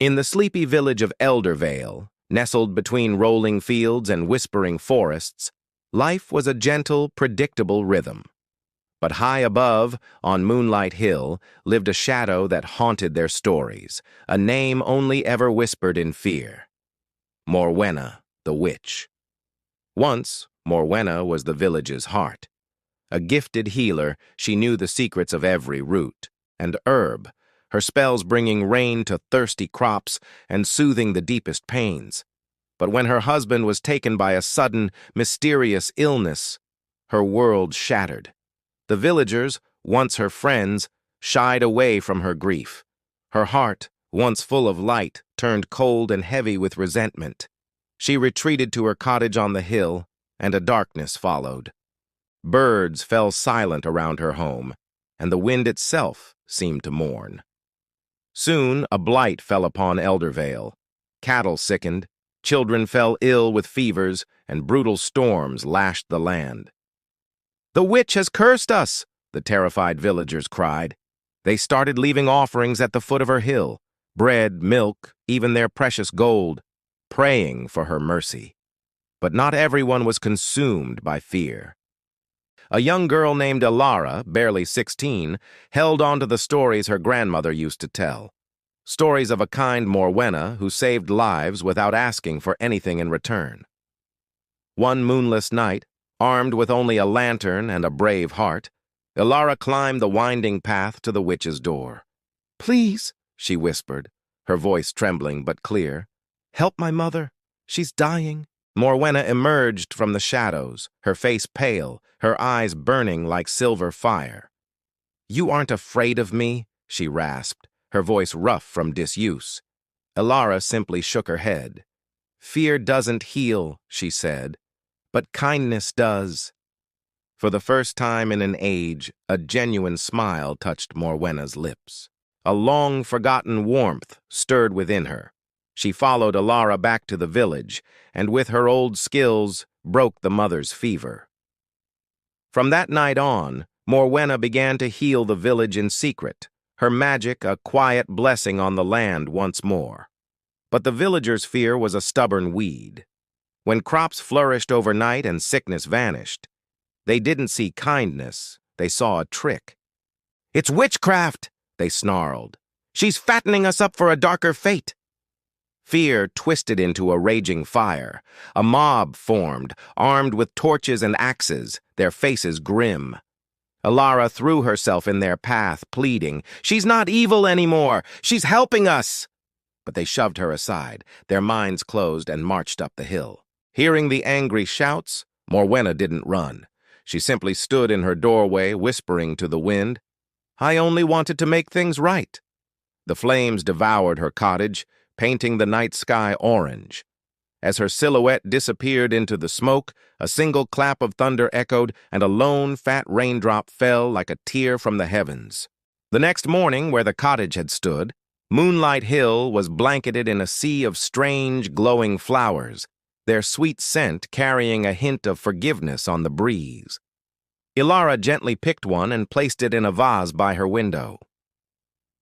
In the sleepy village of Eldervale, nestled between rolling fields and whispering forests, life was a gentle, predictable rhythm. But high above, on Moonlight Hill, lived a shadow that haunted their stories, a name only ever whispered in fear. Morwenna, the witch. Once, Morwenna was the village's heart. A gifted healer, she knew the secrets of every root and herb, her spells bringing rain to thirsty crops and soothing the deepest pains. But when her husband was taken by a sudden, mysterious illness, her world shattered. The villagers, once her friends, shied away from her grief. Her heart, once full of light, turned cold and heavy with resentment. She retreated to her cottage on the hill, and a darkness followed. Birds fell silent around her home, and the wind itself seemed to mourn. Soon a blight fell upon Eldervale. Cattle sickened, children fell ill with fevers, and brutal storms lashed the land. "The witch has cursed us!" the terrified villagers cried. They started leaving offerings at the foot of her hill, bread, milk, even their precious gold, praying for her mercy. But not everyone was consumed by fear. A young girl named Ilara, barely 16, held on to the stories her grandmother used to tell. Stories of a kind Morwenna who saved lives without asking for anything in return. One moonless night, armed with only a lantern and a brave heart, Ilara climbed the winding path to the witch's door. "Please," she whispered, her voice trembling but clear, "help my mother. She's dying." Morwenna emerged from the shadows, her face pale, her eyes burning like silver fire. "You aren't afraid of me?" she rasped, her voice rough from disuse. Ilara simply shook her head. "Fear doesn't heal," she said, "but kindness does." For the first time in an age, a genuine smile touched Morwenna's lips. A long-forgotten warmth stirred within her. She followed Ilara back to the village, and with her old skills, broke the mother's fever. From that night on, Morwenna began to heal the village in secret, her magic a quiet blessing on the land once more. But the villagers' fear was a stubborn weed. When crops flourished overnight and sickness vanished, they didn't see kindness, they saw a trick. "It's witchcraft!" they snarled. "She's fattening us up for a darker fate." Fear twisted into a raging fire. A mob formed, armed with torches and axes, their faces grim. Ilara threw herself in their path, pleading, "She's not evil anymore! She's helping us!" But they shoved her aside, their minds closed, and marched up the hill. Hearing the angry shouts, Morwenna didn't run. She simply stood in her doorway, whispering to the wind, "I only wanted to make things right." The flames devoured her cottage, painting the night sky orange. As her silhouette disappeared into the smoke, a single clap of thunder echoed, and a lone, fat raindrop fell like a tear from the heavens. The next morning, where the cottage had stood, Moonlight Hill was blanketed in a sea of strange, glowing flowers, their sweet scent carrying a hint of forgiveness on the breeze. Ilara gently picked one and placed it in a vase by her window.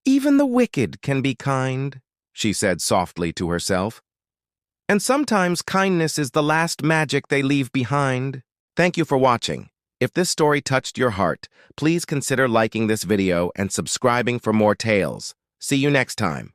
"Even the wicked can be kind," she said softly to herself. "And sometimes kindness is the last magic they leave behind." Thank you for watching. If this story touched your heart, please consider liking this video and subscribing for more tales. See you next time.